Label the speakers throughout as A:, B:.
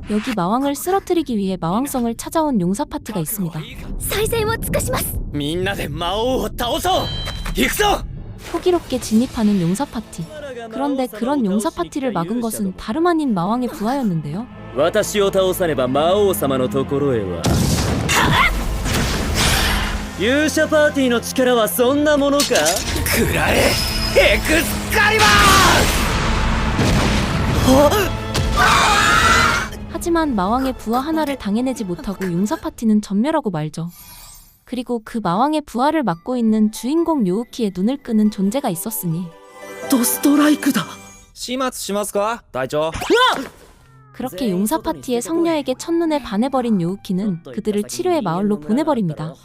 A: 여기 마왕을 쓰러뜨리기 위해 마왕성을 찾아온 용사 파티가 있습니다.
B: 最善を尽くします。
C: みんなで魔王を倒そう。行くぞ。
A: 호기롭게 진입하는 용사 파티. 그런데 그런 용사 파티를 막은 것은 다름 아닌 마왕의 부하였는데요.
C: 私を倒さねば魔王様のところへは。勇者パーティーの力はそんなものか。くらえエクスカリバー。
A: 하지만 마왕의 부하 하나를 당해내지 못하고 용사 파티는 전멸하고 말죠. 그리고 그 마왕의 부하를 맡고 있는 주인공 요우키의 눈을 끄는 존재가 있었으니
C: ドストライクだ。
D: 始末しますか隊長。
A: 그렇게 용사 파티의 성녀에게 첫눈에 반해버린 요우키는 그들을 치료의 마을로 보내버립니다.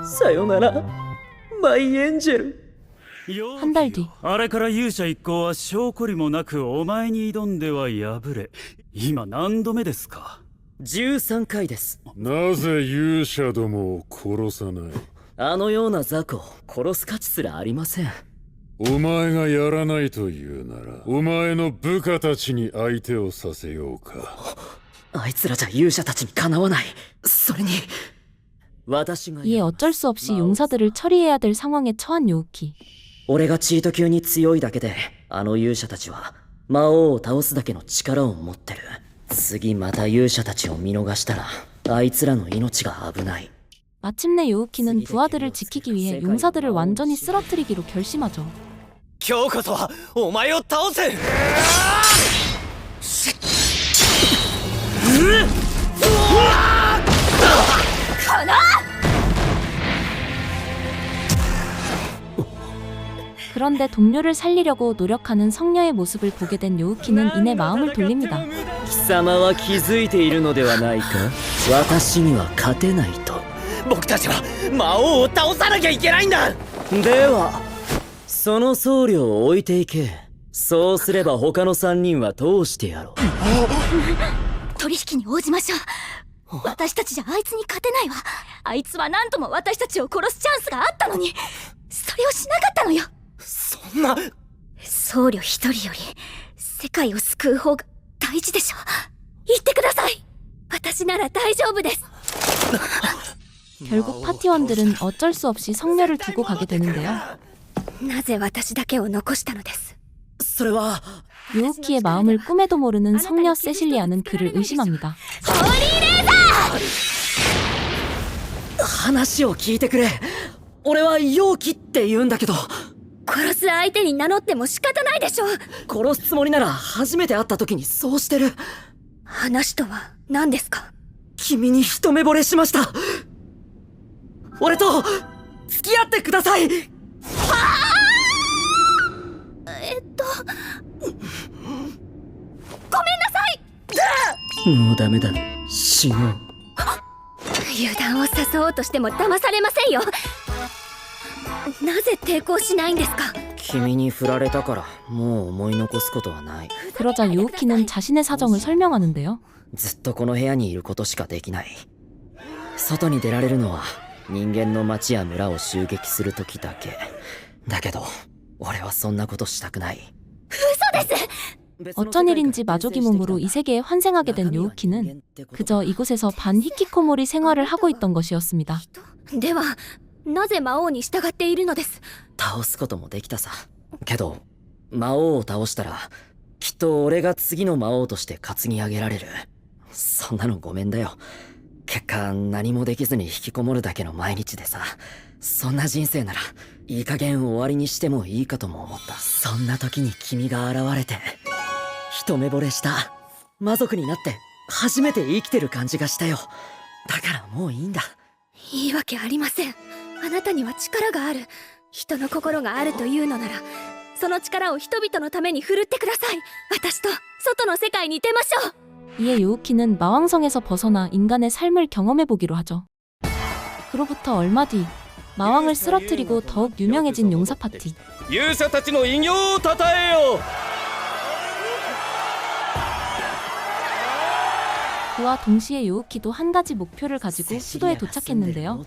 C: さよならマイエンジェル。
A: 한 달 뒤
E: あれから勇者一行は証拠りもなくお前に挑んでは敗れ、今何度目ですか。
C: 13回です。
F: なぜ勇者どもを殺さない。
C: あのような雑魚を殺す価値すらありません。
F: お前がやらないというなら、お前の部下たちに相手をさせようか。
C: あいつらじゃ勇者たちにかなわない。それに私が
A: 이에 어쩔 수 없이 용사들을 처리해야 될 상황에 처한 요우키.
C: 俺がチート級に強いだけであの勇者たちは魔王を倒すだけの力を持ってる。次また勇者たちを見逃したらあいつらの命が危ない。
A: 마침내 요우키는 부하들을 지키기 위해 용사들을 완전히 쓰러뜨리기로 결심하죠.
D: 今日こそはお前を倒せ。
A: 그런데 동료를 살리려고 노력하는 성녀의 모습을 보게 된 요우키는 이내 마음을 돌립니다.
C: 貴様は気づいているのではないか。私には勝てないと。
D: 僕たちは魔王を倒さなきゃいけないんだ。
C: ではその僧侶を置いていけ。そうすれば他の3人はどうしてやろう。
B: 取引に応じましょう。私たちじゃあいつに勝てないわ。あいつは何とも私たちを殺すチャンスがあったのに、それをしなかったのよ。
D: そんな。
B: 僧侶一人より世界を救う方が大事でしょ。言ってください。私なら大丈夫です。
A: 결국 파티원들은 어쩔 수 없이 성녀를 두고 가게 되는데요.
B: なぜ私だけを残したのです。
C: それは
A: 요우키의 마음을 꿈에도 모르는 성녀 세실리아는 그를 의심합니다.
B: ホーリーレーザー。
C: 話を聞いてくれ。俺は陽気って言うんだけど。
B: 殺す相手に名乗っても仕方ないでしょう。
C: 殺すつもりなら初めて会った時にそうしてる。
B: 話とは何ですか。
C: 君に一目惚れしました。俺と付き合ってください。
B: ごめんなさい。
C: もうダメだ。死のう。
B: 油断を誘おうとしても騙されませんよ。なぜ抵抗しないんですか。
C: 君に振られたからもう思い残すことはない。
A: 그러자 요우키는 자신의 사정을 설명하는데요.
C: ずっとこの部屋にいることしかできない。外に出られるのは人間の町や村を襲撃する時だけ。だけど俺はそんなことしたくない。
B: 嘘です。
A: 어쩐 일인지 마족이 몸으로 이 세계에 환생하게 된 요우키는 그저 이곳에서 반 히키코모리 생활을 하고 있던 것이었습니다.
B: ではなぜ魔王に従っているのです。
C: 倒すこともできたさ。けど魔王を倒したらきっと俺が次の魔王として担ぎ上げられる。そんなのごめんだよ。結果何もできずに引きこもるだけの毎日でさ。そんな人生ならいい加減終わりにしてもいいかとも思った。そんな時に君が現れて一目惚れした。魔族になって初めて生きてる感じがしたよ。だからもういいんだ。
B: いいわけありません。あなたには力がある。人の心があるというのなら、その力を人々のために振るってください。私と外の世界に出ましょう。
A: 이에 요우키는 마왕성에서 벗어나 인간의 삶을 경험해보기로 하죠. 그로부터 얼마 뒤 마왕을 쓰러뜨리고 더욱 유명해진 용사 파티.
D: 勇者たちの偉業を称えよう。
A: 그와 동시에 요우키도 한 가지 목표를 가지고 수도에 도착했는데요.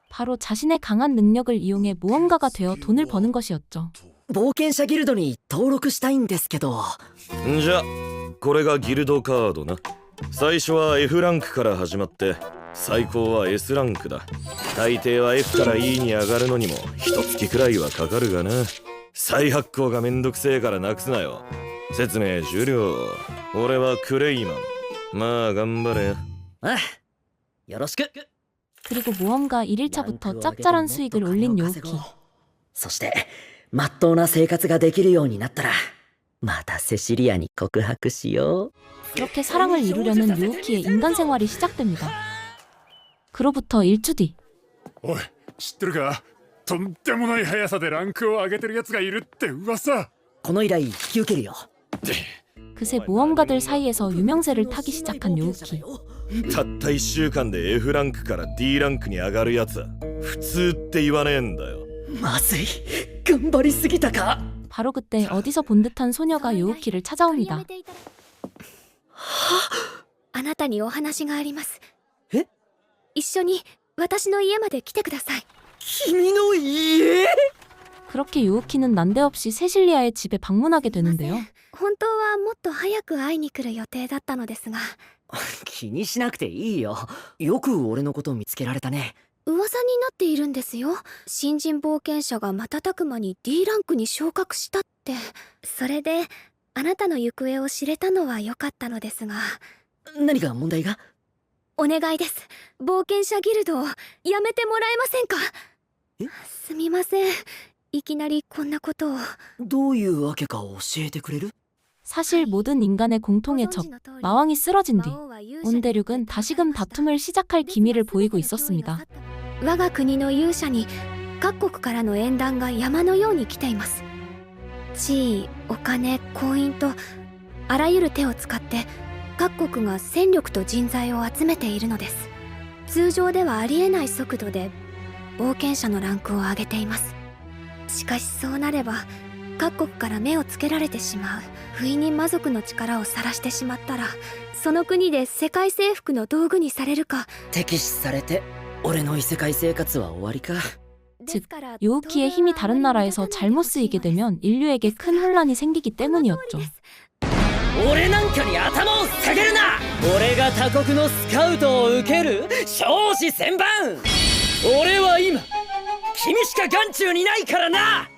A: 바로 자신의 강한 능력을 이용해 모험가가 되어 돈을 버는 것이었죠.
C: 冒険者ギルドに登録したいんですけど。
G: んじゃこれがギルドカードな。最初は F ランクから始まって最高は S ランクだ。大抵は F から E に上がるのにも一月くらいはかかるがな。再発行がめんどくせえからなくすなよ。説明終了。俺はクレイマン。まあ頑張れよ。
C: ああ、よろしく。
A: 그리고 모험가 1일차부터 짭짤한 수익을 올린 요우키.
C: そしてまっとうな生活ができるようになったらまたセシリアに告白しよう。
A: 그렇게 사랑을 이루려는 요우키의 인간 생활이 시작됩니다. 그로부터 일주 뒤.
F: おい、知ってるか？とんでもない速さでランクを上げてるやつがいるって噂。
C: この依頼引き受けるよ。
A: 그새 모험가들 사이에서 유명세를 타기 시작한 요우키.
G: たった1週間で F ランクから D ランクに上がるやつは普通って言わねえんだよ。
C: まずい、頑張りすぎたか。
A: 바로 그때 어디서 본 듯한 소녀가 요우키를 찾아옵니다.
B: あなたにお話があります。
C: え？
B: 一緒に私の家まで来てください。
C: 君の家？
A: 그렇게 요우키는 난데없이 세실리아의 집에 방문하게 되는데요.
B: 本当はもっと早く会いに来る予定だったのですが、
C: 気にしなくていいよ。よく俺のことを見つけられたね。
B: 噂になっているんですよ。新人冒険者が瞬く間に D ランクに昇格したって。それであなたの行方を知れたのは良かったのですが。
C: 何か問題が？
B: お願いです。冒険者ギルドをやめてもらえませんか？
C: え？
B: すみません。いきなりこんなことを。
C: どういうわけか教えてくれる？
A: 사실 모든 인간의 공통의 적, 마왕이 쓰러진 뒤 온대륙은 다시금 다툼을 시작할 기미를 보이고 있었습니다.
B: 我が国の勇者に各国からの縁談が山のように来ています。地位、お金、婚姻とあらゆる手を使って各国が戦力と人材を集めているのです。通常ではありえない速度で冒険者のランクを上げています。しかしそうなれば各国から目をつけられてしまう。不意に魔族の力を晒してしまったらその国で世界征服の道具にされるか。
C: 敵視されて俺の異世界生活は終わりか。
A: 즉, 요우키의 힘이 다른 나라에서 잘못 쓰이게 되면 인류에게 큰 혼란이 생기기 때문이었죠.
D: 俺なんかに頭を下げるな。俺が他国のスカウトを受ける少子千万。俺は今君しか眼中にないからな。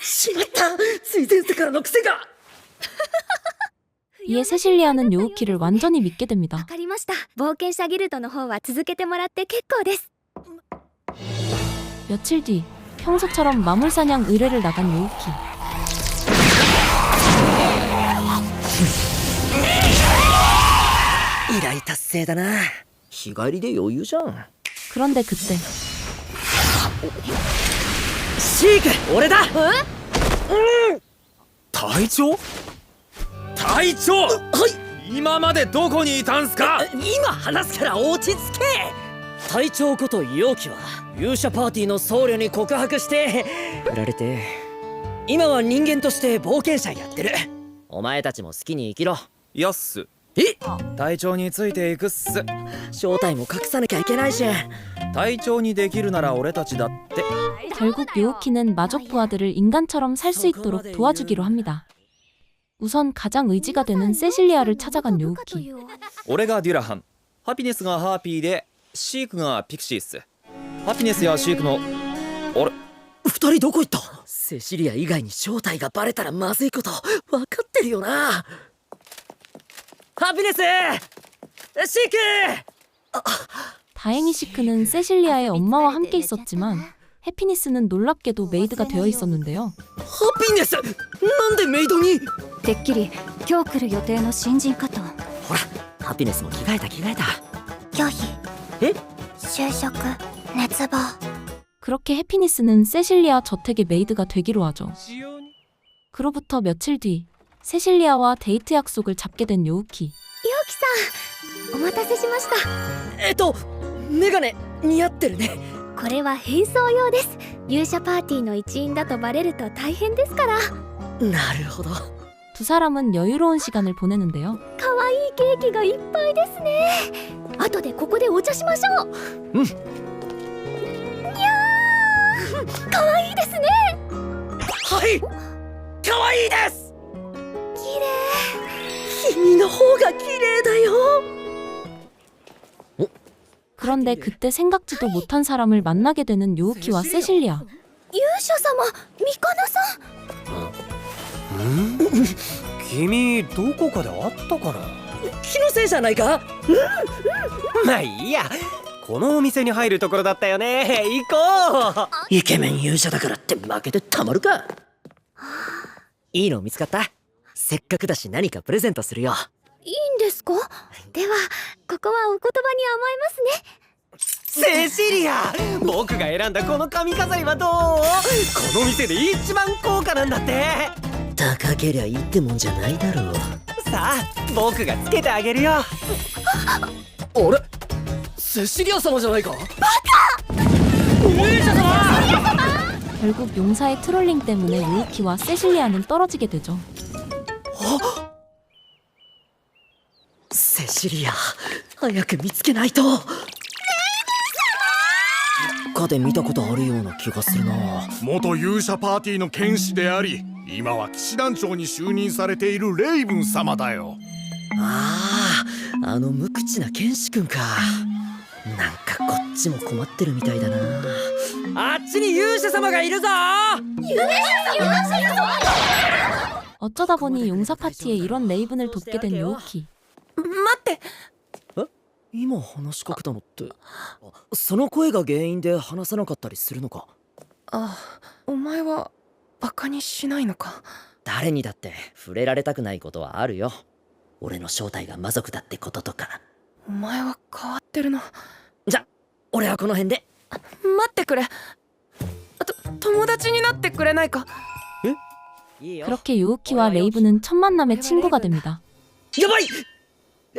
C: しまった、つい前世からの癖が。
A: 이에 세실리아는 요우키를 완전히 믿게 됩니다.
B: わかりました。冒険者ギルドの方は続けてもらって結構です。
A: 며칠 뒤 평소처럼 마물사냥 의뢰를 나간 요우키.
C: 依頼達成だな。日帰りで余裕じゃん。
A: 그런데 그때
D: シーク、俺だ。隊長？隊長！はい。今までどこにいたんすか？
C: 今話すから落ち着け。隊長こと陽気は勇者パーティーの僧侶に告白して振られて、今は人間として冒険者やってる。お前たちも好きに生きろ。
H: やっす。
C: え？
H: 隊長についていくっす。
C: 正体も隠さなきゃいけないし。
H: 隊長にできるなら俺たちだって。
A: 결국 요우키는 마족 부하들을 인간처럼 살 수 있도록 도와주기로 합니다. 우선 가장 의지가 되는 세실리아를 찾아간 요우키.
H: 俺がデュラハン、ハピネスがハーピーでシークがピクシーっす。ハピネスやシークのあれ、
C: 二人どこ行った？セシリア以外に正体がバレたらまずいこと分かってるよな。ハピネス、シーク。
A: 다행히 시크는 세실리아의 엄마와 함께 있었지만 해피니스는 놀랍게도 메이드가 되어 있었는데요.
C: ハピネス、なんでメイドに？
B: てっきり今日来る予定の新人かと。
C: ほら、ハピネスも着替えた。
B: 拒否。
C: え？
B: 就職、熱望。
A: 그렇게 해피니스는 세실리아 저택의 메이드가 되기로 하죠. 그로부터 며칠 뒤 세실리아와 데이트 약속을 잡게 된 요우키.
B: 陽気さん、お待たせしました。
C: メガネ似合ってるね。
B: これは変装用です。勇者パーティーの一員だとバレると大変ですから。
C: なるほど。
A: 두 사람은 여유로운 시간을 보내는데요.
B: 可愛いケーキがいっぱいですね。後でここでお茶しましょう。
C: うん。
B: にゃー、可愛いですね。
D: はい、可愛いです。
B: 綺麗。
C: 君の方がが綺麗だよ。
A: 그런데 그때 생각지도 못한 사람을 만나게 되는 요우키와 세실리아.
B: 勇者様ミカナさん
I: 君どこかで会ったかな。
D: 気のせいじゃないか。
I: まあいいや、このお店に入るところだったよね。行こう。
C: イケメン勇者だからって負けてたまるか。いいの見つかった？せっかくだし何かプレゼントするよ。
B: いいんですか？ではここはお言葉に甘えますね。
I: セシリア、僕が選んだこの髪飾りはどう？この店で一番高価なんだって。
C: 高けりゃいいってもんじゃないだろう。
I: さあ僕がつけてあげるよ。
D: あれ、セシリア様じゃないか。
A: 결국 용사의 트롤링 때문에 요우키와 세실리아는 떨어지게 되죠.
C: セシリア、早く見つけないと。かで見たことあるような気がするな。
J: 元勇者パーティーの剣士であり、今は騎士団長に就任されているレイブン様だよ。
C: ああ、あの無口な剣士くんか。なんかこっちも困ってるみたいだな。
D: あっちに勇者様がいるぞ。
A: 어쩌다 보니 용사 파티에 이런 레이븐을 돕게 된 요우키.
B: 待って。
C: 今話しかけたのってその声が原因で話さなかったりするのか。
K: あ、お前はバカにしないのか。
C: 誰にだって触れられたくないことはあるよ。俺の正体が魔族だってこととか。
K: お前は変わってるな。
C: じゃ俺はこの辺で。
K: 待ってくれ。友達になってくれないか。
A: 그렇게 요우키와 레이븐은 첫 만남에 친구가 됩니다.
D: やばい。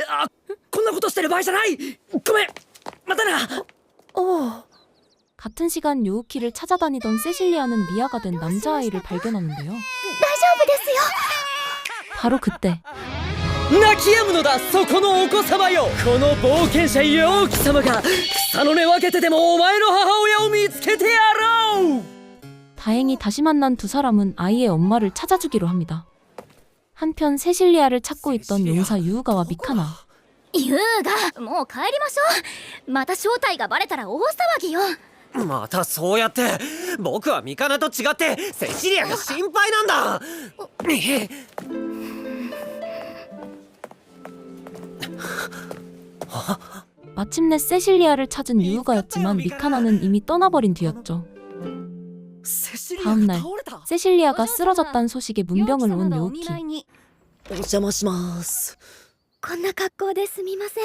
D: あ、こんなことしてる場合じゃない。ごめん。またな。
A: 같은 시간 요우키를 찾아다니던 세실리아는 미아가 된 남자아이를 발견하는데요.
B: 大丈夫ですよ。
A: 바로 그때
D: 泣き止むのだ、そこのお子様よ。この冒険者ヨウキ様が草の根分けてでもお前の母親を見つけてやろう。
A: 다행히 다시 만난 두 사람은 아이의 엄마를 찾아주기로 합니다. 한편 세실리아를 찾고 있던 용사 유우가와 미카나.
B: 優雅、もう帰りましょう。また正体がバレたら大騒ぎよ。
I: またそうやって。僕はミカナと違ってセシリアが心配なんだ。
A: 마침내 세실리아를 찾은 유우가였지만 미카나는 이미 떠나버린 뒤였죠. 다음 날 세실리아가 쓰러졌다는 소식에 문병을 온 요우키.
C: お邪魔します。
B: こんな格好ですみません。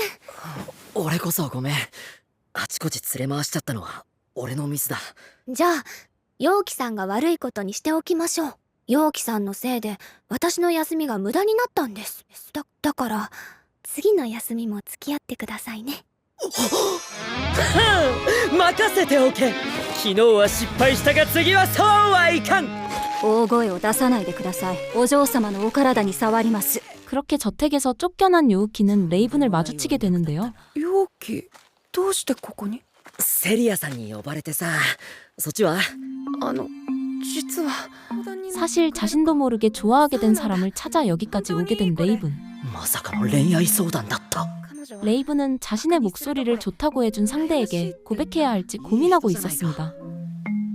C: 俺こそごめん。あちこち連れ回しちゃったのは俺のミスだ。
B: じゃあ陽気さんが悪いことにしておきましょう。陽気さんのせいで私の休みが無駄になったんです。だから次の休みも付き合ってくださいね。
D: 任せておけ。昨日は失敗したが次はそうはいかん。
B: 大声を出さないでください。お嬢様のお体に触ります。
A: 그렇게 저택에서 쫓겨난 요우키는 레이븐을 마주치게 되는데요.
K: ヨウキ、どうしてここに？
C: セリアさんに呼ばれてさ。そっちは？
K: 実は
A: 사실 자신도 모르게 좋아하게 된 사람을 찾아 여기까지 오게 된 레이븐.
C: まさかの恋愛相談だった。
A: 레이븐은 자신의 목소리를 좋다고 해준 상대에게 고백해야 할지 고민하고 있었습니다.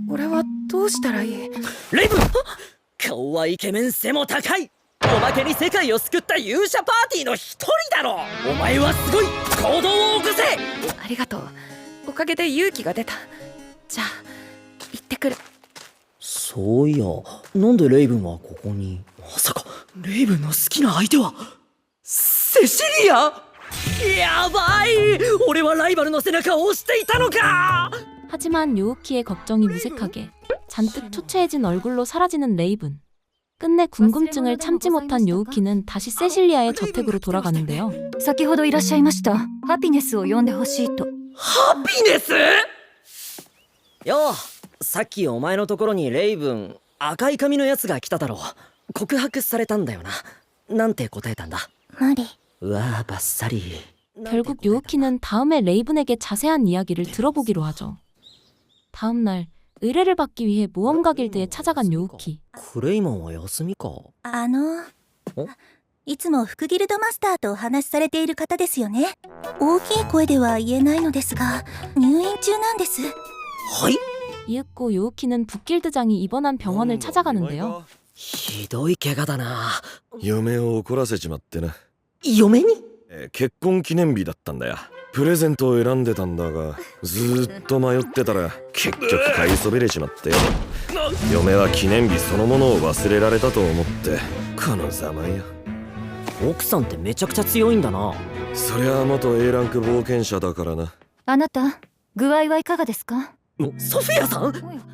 K: 俺はどうしたらいい？
D: レイブン、顔はイケメン背も高い。おまけに世界を救った勇者パーティーの一人だろ。お前はすごい。行動を起こせ。
K: ありがとう。おかげで勇気が出た。じゃあ行ってくる。
C: そういや、なんでレイブンはここに。まさかレイブンの好きな相手はセシリア。
D: やばい。俺はライバルの背中を押していたのか。
A: 하지만 요우키의 걱정이 무색하게 잔뜩 초췌해진 얼굴로 사라지는 레이븐. 끝내 궁금증을 참지 못한 요우키는 다시 세실리아의 저택으로 돌아가는데요.
B: 先ほどいらっしゃいましたハピネスを呼んでほしいと。
D: ハピネス？
C: よう、さっきお前のところにレイブン、赤い髪のやつが来ただろう。告白されたんだよな。なんて答えたんだ？
B: 無理。
C: うわー、バッサリ。
A: 결국 요우키는 다음에 레이븐에게 자세한 이야기를 들어보기로 하죠. 다음 날 의뢰를 받기 위해 모험가 길드에 찾아간 요우키.
C: クレイマンは休みか。
B: いつも副ギルドマスターとお話しされている方ですよね。大きい声では言えないのですが、入院中なんです。
C: はい。
A: 이윽고 요우키는 북길드장이 입원한 병원을 찾아가는데요.
C: ひどい怪我だな。
G: 嫁を怒らせちまってな。
C: 嫁に？
G: 結婚記念日だったんだよ。プレゼントを選んでたんだが、ずーっと迷ってたら結局買いそびれちまってよ。嫁は記念日そのものを忘れられたと思って、このざまよ。
C: 奥さんってめちゃくちゃ強いんだな。
G: そりゃ元 A ランク冒険者だからな。
B: あなた、具合はいかがですか？
C: 소피아さん?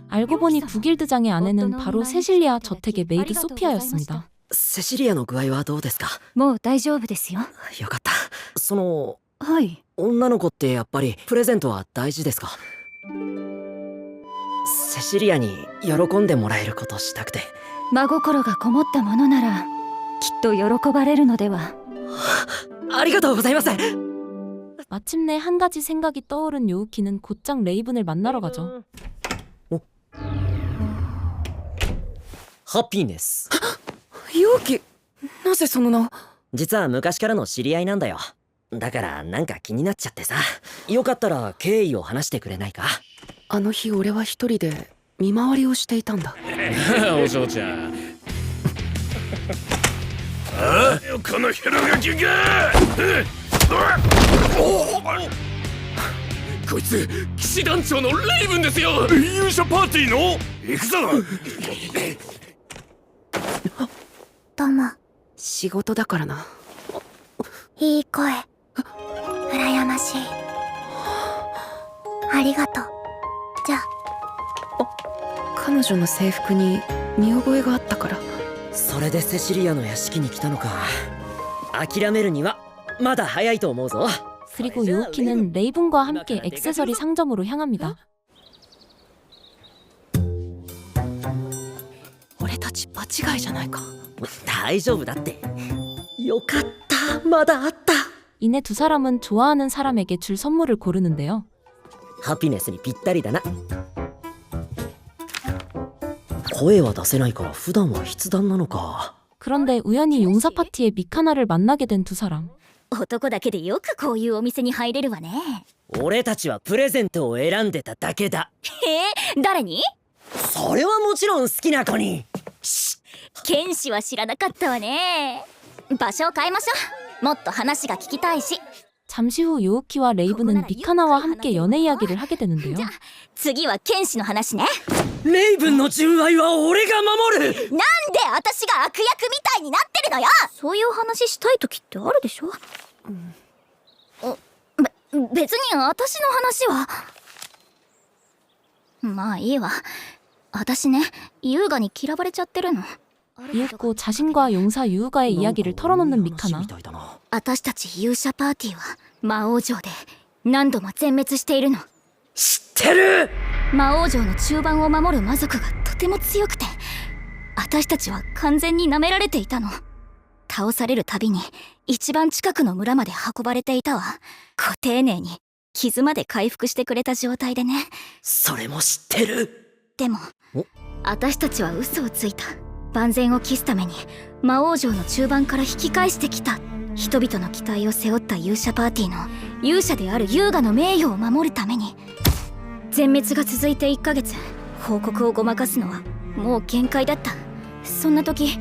A: 알고 보니 북길드장의 아내는 바로 세실리아 저택의 메이드 소피아였습니다.
C: セシリアの具合はどうですか？
B: もう大丈夫ですよ。
C: よかった。その、
B: はい。
C: 女の子ってやっぱりプレゼントは大事ですか？セシリアに喜んでもらえることしたくて。
B: 真心がこもったものならきっと喜ばれるのでは。
C: ありがとうございます。
A: 마침내 한 가지 생각이 떠오른 요우키는 곧장 레이븐을 만나러 가죠.
C: ハピネス。
K: 陽気、なぜその名？
C: 実は昔からの知り合いなんだよ。だからなんか気になっちゃってさ。よかったら経緯を話してくれないか？
K: あの日俺は一人で見回りをしていたんだ。
J: お嬢ちゃん。ああ、このヘロガキが。こいつ騎士団長のレイブンですよ。勇者パーティーの行くぞ。
B: どうも。
K: 仕事だからな。
B: いい声。羨ましい。ありがとう。じゃあ。
K: 彼女の制服に見覚えがあったから。
C: それでセシリアの屋敷に来たのか。諦めるにはまだ早いと思うぞ。
A: 그리고 요우키는 레이븐과 함께 액세서리 상점으로 향합니다.
K: 俺たち場違いじゃないか。
C: 大丈夫だって。よかった。まだあった。
A: 이내 두 사람은 좋아하는 사람에게 줄 선물을 고르는데요.
C: ハピネスにぴったりだな。声は出せないから普段は筆談なのか。
A: 그런데 우연히 용사 파티에 미카나를 만나게 된 두 사람.
B: 男だけでよくこういうお店に入れるわね。
C: 俺たちはプレゼントを選んでただけだ。
B: 誰に？
C: それはもちろん好きな子に。
B: 剣士は知らなかったわね。場所を変えましょう。もっと話が聞きたいし。
A: 잠시 후 요우키와 레이븐은 미카나와 함께 연애 이야기를 하게 되는데요.
B: 次は剣士の話ね。
C: レイブンの純愛は俺が守る。
B: なんで私が悪役みたいになってるのよ。そういう話したい時ってあるでしょ。別に私の話は。まあいいわ。私ね、優雅に嫌われちゃってるの。
A: 이윽고 자신과 용사 유우가의 이야기를 털어놓는 미카나.
B: 私たち勇者パーティーは魔王城で何度も全滅しているの。
C: 知ってる。
B: 魔王城の中盤を守る魔族がとても強くて、私たちは完全に舐められていたの。倒されるたびに一番近くの村まで運ばれていたわ。ご丁寧に傷まで回復してくれた状態でね。
C: それも知ってる。
B: でも私たちは嘘をついた。万全を期すために魔王城の中盤から引き返してきた。人々の期待を背負った勇者パーティーの勇者である優雅の名誉を守るために。全滅が続いて1ヶ月、報告をごまかすのはもう限界だった。そんな時、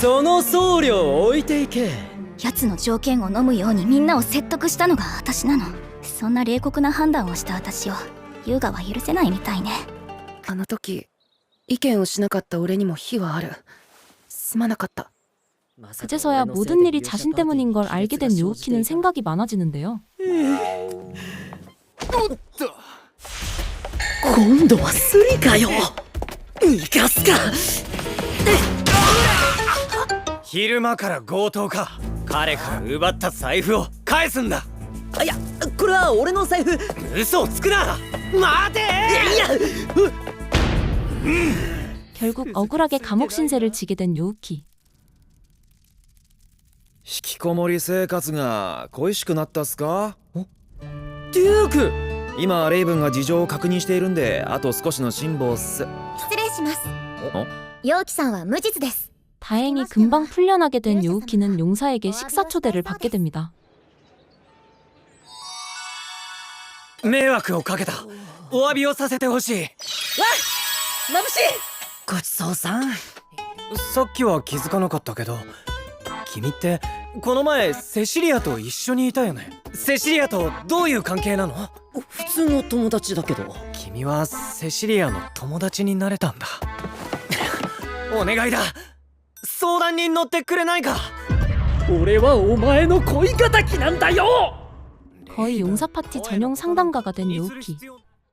D: その僧侶を置いていけ。
B: 奴の条件を飲むようにみんなを説得したのが私なの。そんな冷酷な判断をした私を優雅は許せないみたいね。
K: あの時意見をしなかった俺にも非はある。すまなかった。
A: 그제서야 모든 일이 자신 때문인 걸 알게 된 요우키는 생각이 많아지는데요.
C: 今度はスリかよ。逃がすか。
I: 昼間から強盗か。彼から奪った財布を返すんだ。
C: いや、これは俺の財布。
I: 嘘をつくな。待て。
C: いや。
A: 결국 억울하게 감옥 신세를 지게 된 요우키.
H: 引きこもり生活が恋しくなったっすか？
C: デューク。
H: 今レイブンが事情を確認しているんで、あと少しの辛抱っす。
B: 失礼します。陽気さんは無実です。
A: 다행히 금방 풀려나게 된 요우키는 용사에게 식사 초대를 받게 됩니다.
I: 迷惑をかけた。お詫びをさせてほしい。
D: 眩しい。ごちそうさん。
I: さっきは気づかなかったけど、君ってこの前セシリアと一緒にいたよね。セシリアとどういう関係なの？
C: 普通の友達だけど。
I: 君はセシリアの友達になれたんだ。お願いだ、相談に乗ってくれないか。
D: 俺はお前の恋敵なんだよ。
A: 거의 용사 파티 전용 상담가가 된 요우키.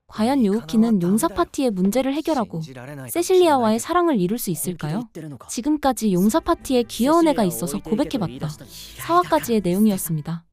A: 과연 요우키는 용사 파티의 문제를 해결하고 세실리아와의 사랑을 이룰 수 있을까요? 지금까지 용사 파티에 귀여운 애가 있어서 고백해봤다. 4화까지의 내용이었습니다.